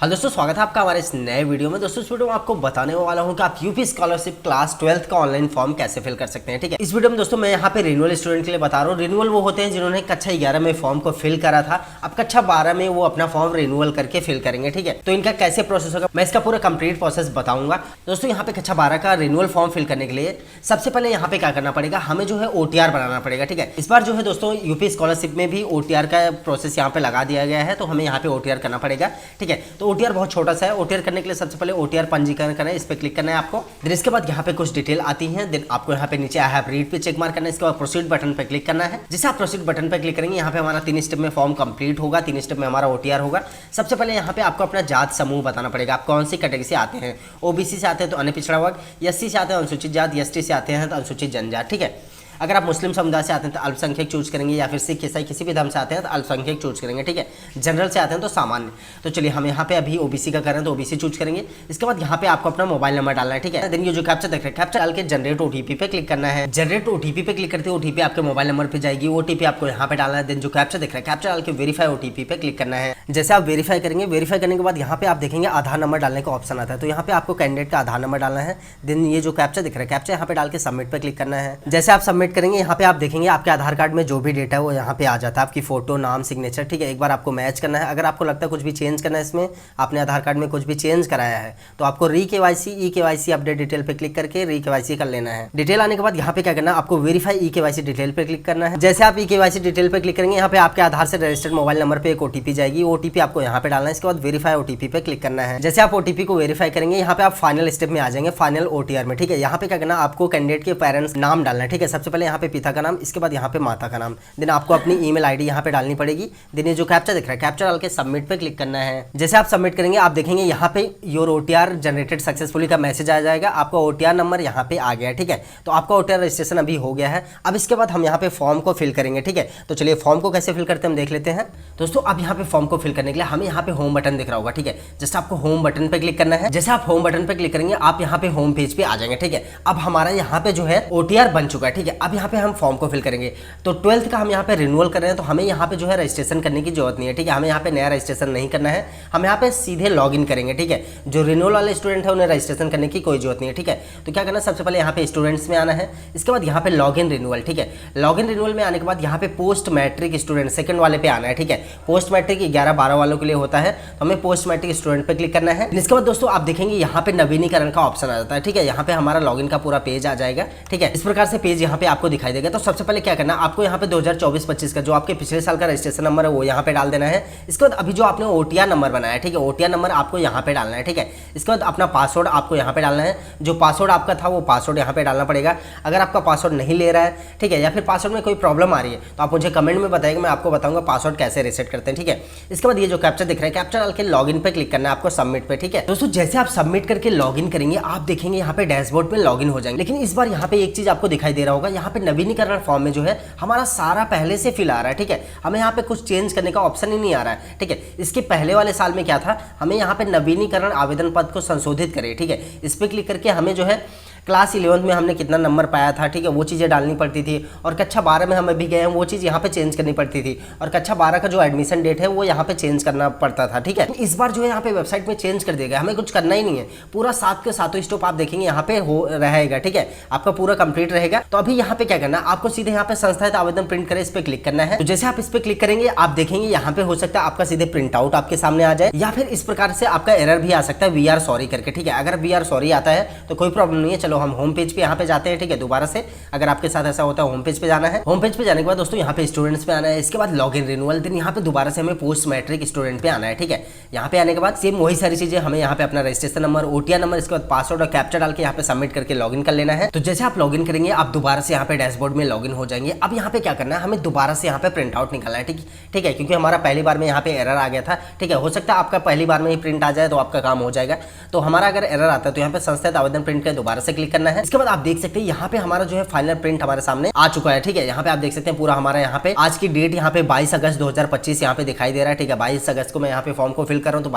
Hello दोस्तों, स्वागत है आपका हमारे इस नए वीडियो में। दोस्तों इस वीडियो में आपको बताने वाला हूं कि आप यूपी स्कॉलरशिप क्लास 12th का ऑनलाइन फॉर्म कैसे फिल कर सकते हैं। ठीक है, इस वीडियो में दोस्तों मैं यहाँ पे रिन्यूअल स्टूडेंट के लिए बता रहा हूँ। रिन्यूअल वो होते हैं जिन्होंने कक्षा 11 में फॉर्म को फिल करा था, अब कक्षा 12 में वो अपना फॉर्म रिन्यूअल करके फिल करेंगे। ठीक है, तो इनका कैसे प्रोसेस होगा मैं इसका पूरा कंप्लीट प्रोसेस बताऊंगा। दोस्तों यहाँ पे कक्षा 12 का रिन्यूअल फॉर्म फिल करने के लिए सबसे पहले यहाँ पे क्या करना पड़ेगा, हमें जो है OTR बनाना पड़ेगा। ठीक है, इस बार जो है दोस्तों यूपी स्कॉलरशिप में भी OTR का प्रोसेस यहाँ पे लगा दिया गया है, तो हमें यहाँ पे OTR करना पड़ेगा। ठीक है, तो OTR बहुत छोटा सा है। OTR करने के लिए सबसे पहले OTR पंजीकरण करना है, इस पे क्लिक करना है आपको। फिर इसके बाद यहाँ पे कुछ डिटेल आती है, देन आपको यहाँ पे नीचे आई हैव रीड पे चेक मार्क करना है। इसके बाद प्रोसीड बटन पे क्लिक करना है। जैसे आप प्रोसीड बटन पे क्लिक करेंगे यहाँ पे हमारा 3 स्टेप में फॉर्म कंप्लीट होगा, 3 स्टेप में हमारा OTR होगा। सबसे पहले यहाँ पे आपको अपना जात समूह बताना पड़ेगा, आप कौन सी कैटेगरी से आते हैं। OBC से आते हैं तो अन्य पिछड़ा वर्ग, SC से आते हैं अनुसूचित जात, ST से आते हैं तो अनुसूचित जनजात। ठीक है, अगर आप मुस्लिम समुदाय से आते हैं तो अल्पसंख्यक चूज करेंगे, या फिर सिख ईसाई किसी भी धर्म से आते हैं तो अल्पसंख्यक चूज करेंगे। ठीक है, जनरल से आते हैं तो सामान्य। तो चलिए हम यहाँ पे अभी OBC का करें तो OBC चूज करेंगे। इसके बाद यहाँ पे आपको अपना मोबाइल नंबर डालना है। ठीक है, देन ये जो कैप्चा देख रहे हैं, कैप्चा डाल के जनरेट OTP पे क्लिक करना है। जनरेट OTP पे क्लिक करते OTP आपके मोबाइल नंबर पे जाएगी, OTP आपको यहाँ पे डालना है। देन जो कैप्चा देख रहे हैं, कैप्चा डाल के वेरीफाई OTP पे क्लिक करना है। जैसे आप वेरीफाई करेंगे, वेरीफाई करने के बाद यहाँ पे आप देखेंगे आधार नंबर डालने का ऑप्शन आता है, तो यहाँ पे आपको कैंडिडेट का आधार नंबर डालना है। देन ये जो कैप्चा दिख रहा है, कैप्चा यहाँ पे डाल के सबमिट पे क्लिक करना है। जैसे आप सबमिट करेंगे यहाँ पे आप देखेंगे आपके आधार कार्ड में जो भी डेटा है वो यहाँ पे आ जाता है, आपकी फोटो, नाम, सिग्नेचर। ठीक है, एक बार आपको मैच करना है। अगर आपको लगता है कुछ भी चेंज करना है, इसमें आपने आधार कार्ड में कुछ भी चेंज कराया है तो आपको री-KYC ई-KYC अपडेट डिटेल पे क्लिक करके री-KYC कर लेना है। डिटेल आने के बाद यहाँ पे क्या करना है, आपको वेरीफाई ई-KYC डिटेल पे क्लिक करना है। जैसे आप ई-KYC डिटेल पे क्लिक करेंगे यहाँ पे आपके आधार से रजिस्टर्ड मोबाइल नंबर पे एक OTP जाएगी, OTP आपको यहाँ पे डालना है। इसके बाद वेरीफाई OTP पे क्लिक करना है। जैसे आप OTP को वेरीफाई करेंगे यहाँ पे आप फाइनल स्टेप में आ जाएंगे, फाइनल OTR में। ठीक है, यहाँ पे क्या करना है, आपको कैंडिडेट के पेरेंट्स नाम डालना है। ठीक है, सबसे पहले यहाँ पे पिता का नाम, इसके बाद यहाँ पे माता का नाम, देन आपको अपनी ईमेल आईडी यहाँ पे डालनी पड़ेगी। देन ये जो कैप्चा दिख रहा है, कैप्चा डाल के सबमिट पे क्लिक करना है। जैसे आप सबमिट करेंगे आप देखेंगे यहाँ पे योर OTR जनरेटेड सक्सेसफुली का मैसेज आ जाएगा, आपका OTR नंबर यहाँ पे आ गया है। ठीक है, तो आपका OTR रजिस्ट्रेशन अभी हो गया है। अब इसके बाद हम यहाँ पे फॉर्म को फिल करेंगे। ठीक है, तो चलिए फॉर्म को कैसे फिल करते हैं हम देख लेते हैं। दोस्तों अब यहाँ पे फॉर्म को फिल करने के लिए हमें यहाँ पे होम बटन दिख रहा होगा। ठीक है, जस्ट आपको होम बटन पे क्लिक करना है। जैसे आप होम बटन पे क्लिक करेंगे आप यहाँ पे होम पेज पे आ जाएंगे। ठीक है, अब हमारा यहाँ पे जो है OTR बन चुका है। ठीक है, अब यहाँ पे हम फॉर्म को फिल करेंगे। तो 12th का हम यहाँ पे रिन्यूअल कर रहे हैं तो हमें यहाँ पे जो है रजिस्ट्रेशन करने की जरूरत नहीं है। ठीक है, हमें यहाँ पे नया रजिस्ट्रेशन नहीं करना है, हम यहाँ पे सीधे लॉगिन करेंगे। ठीक है, जो रिन्यूअल वाले स्टूडेंट है उन्हें रजिस्ट्रेशन करने की कोई जरूरत नहीं है। ठीक है, तो क्या करना है, सबसे पहले यहाँ पे स्टूडेंट्स में आना है। इसके बाद यहाँ पे लॉगिन रिन्यूअल। ठीक है, लॉगिन रिन्यूअल में आने के बाद यहाँ पे पोस्ट मैट्रिक स्टूडेंट सेकंड वाले पे आना है। ठीक है, पोस्ट मैट्रिक 11-12 वालों के लिए होता है, तो हमें पोस्ट मैट्रिक स्टूडेंट पे क्लिक करना है। इसके बाद दोस्तों आप देखेंगे यहाँ पे नवीनीकरण का ऑप्शन आ जाता है। ठीक है, यहाँ पे हमारा लॉगिन का पूरा पेज आ जाएगा। ठीक है, इस प्रकार से पेज यहाँ पे आपको दिखाई देगा। तो सबसे पहले क्या करना है, आपको यहाँ पे 2024-25 का जो आपके पिछले साल का रजिस्ट्रेशन नंबर है वो यहाँ पे डाल देना है। इसके बाद अभी जो आपने OTR नंबर बनाया है, ठीक है, OTR नंबर आपको यहाँ पे डालना है। ठीक है, इसके बाद अपना पासवर्ड आपको यहाँ पे डालना है। जो पासवर्ड आपका था वो पासवर्ड यहाँ पे डालना पड़ेगा। अगर आपका पासवर्ड नहीं ले रहा है, ठीक है, या फिर पासवर्ड में कोई प्रॉब्लम आ रही है तो आप मुझे कमेंट में बताइएगा, मैं आपको बताऊंगा पासवर्ड कैसे रीसेट करते हैं। ठीक है, इसके बाद ये जो कैप्चा दिख रहा है, कैप्चा डाल के लॉगिन पे क्लिक करना है आपको, सबमिट पे। ठीक है दोस्तों, जैसे आप सबमिट करके लॉगिन करेंगे आप देखेंगे यहाँ पे डैशबोर्ड पे लॉगिन हो जाएंगे। लेकिन इस बार यहाँ पे एक चीज आपको दिखाई दे रहा होगा, यहाँ पे नवीनीकरण फॉर्म में जो है हमारा सारा पहले से फिल आ रहा है। ठीक है, हमें यहाँ पे कुछ चेंज करने का ऑप्शन ही नहीं आ रहा है। ठीक है, इसके पहले वाले साल में क्या था, हमें यहाँ पे नवीनीकरण आवेदन पत्र को संशोधित करें। ठीक है, इस पे क्लिक करके हमें जो है क्लास 11 में हमने कितना नंबर पाया था, ठीक है, वो चीज़ें डालनी पड़ती थी। और कक्षा 12 में हम अभी गए हैं वो चीज़ यहाँ पे चेंज करनी पड़ती थी। और कक्षा 12 का जो एडमिशन डेट है वो यहाँ पे चेंज करना पड़ता था। ठीक है, तो इस बार जो है यहाँ पे वेबसाइट में चेंज कर दिया गया, हमें कुछ करना ही नहीं है। पूरा 7 के 7 स्टॉप आप देखेंगे यहाँ पे हो रहेगा। ठीक है, आपका पूरा कंप्लीट रहेगा। तो अभी यहाँ पे क्या करना है, आपको सीधे यहाँ पे संस्थागत आवेदन प्रिंट करें, इस पे क्लिक करना है। तो जैसे आप इस पे क्लिक करेंगे आप देखेंगे यहाँ पे हो सकता है आपका सीधे प्रिंट आउट आपके सामने आ जाए, या फिर इस प्रकार से आपका एरर भी आ सकता है वी आर सॉरी करके। ठीक है, अगर वी आर सॉरी आता है तो कोई प्रॉब्लम नहीं है। चलो हम होम पेज पे यहाँ पे जाते हैं। ठीक है, दोबारा से अगर आपके साथ ऐसा होता है होम पेज पे जाना है। होम पेज पे जाने के बाद दोस्तों यहाँ पे स्टूडेंट्स पे आना है। इसके बाद लॉगिन रिन्यूअल, देन यहाँ पे दोबारा से हमें पोस्ट मैट्रिक स्टूडेंट पे आना है। ठीक है, यहाँ पे आने के बाद सेम वही सारी चीजें हमें यहाँ पे अपना रजिस्ट्रेशन नंबर, OTR नंबर, इसके बाद पासवर्ड और कैप्चा डाल के यहाँ पे सबमिट करके लॉगिन कर लेना है। तो जैसे आप लॉगिन करेंगे आप दोबारा से यहाँ पे डैशबोर्ड में लॉगिन हो जाएंगे। अब यहाँ पे क्या करना है, हमें दोबारा से यहाँ पे प्रिंट आउट निकालना है। ठीक है, क्योंकि हमारा पहली बार में यहाँ पे एरर आ गया था। ठीक है, हो सकता है आपका पहली बार में ही प्रिंट आ जाए तो आपका काम हो जाएगा। तो हमारा अगर एरर आता है तो यहाँ पे संस्थागत आवेदन प्रिंट के दोबारा से क्लिक करना है। इसके बाद आप देख सकते हैं यहाँ पे हमारा जो है फाइनल प्रिंट हमारे सामने आ चुका है। ठीक है, यहाँ पे आप देख सकते हैं पूरा हमारा यहाँ पे आज की डेट यहाँ पे 22 अगस्त 2025 यहाँ पे दिखाई दे रहा है। ठीक है, 22 अगस्त को मैं यहाँ पे फॉर्म को फिल कर रहा हूँ तो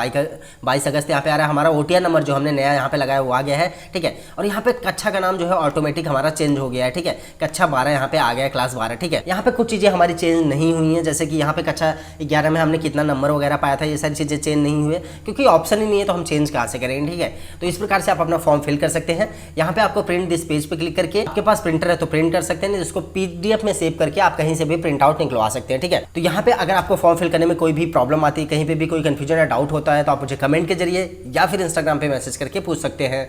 22 अगस्त यहाँ पे आ रहा है। हमारा OTR नंबर जो हमने नया यहाँ पे लगाया वो आ गया है। ठीक है, और यहाँ पे कक्षा का नाम जो है ऑटोमेटिक हमारा चेंज हो गया है। ठीक है, कक्षा 12 यहाँ पे आ गया है, क्लास 12। ठीक है, यहाँ पे कुछ चीजें हमारी चेंज नहीं हुई है, जैसे कि यहाँ पे कक्षा 11 में हमने कितना नंबर वगैरह पाया था, ये सारी चीजें चेंज नहीं हुए क्योंकि ऑप्शन ही नहीं है तो हम चेंज कहाँ से करेंगे। ठीक है, तो इस प्रकार से आप अपना फॉर्म फिल कर सकते हैं। यहाँ पे आपको प्रिंट दिस पेज पे क्लिक करके, आपके पास प्रिंटर है तो प्रिंट कर सकते हैं, इसको PDF में सेव करके आप कहीं से भी प्रिंट आउट निकलवा सकते हैं। ठीक है, तो यहाँ पे अगर आपको फॉर्म फिल करने में कोई भी प्रॉब्लम आती है, कहीं पे भी कोई कंफ्यूजन या डाउट होता है तो आप मुझे कमेंट के जरिए या फिर इंस्टाग्राम पे मैसेज करके पूछ सकते हैं।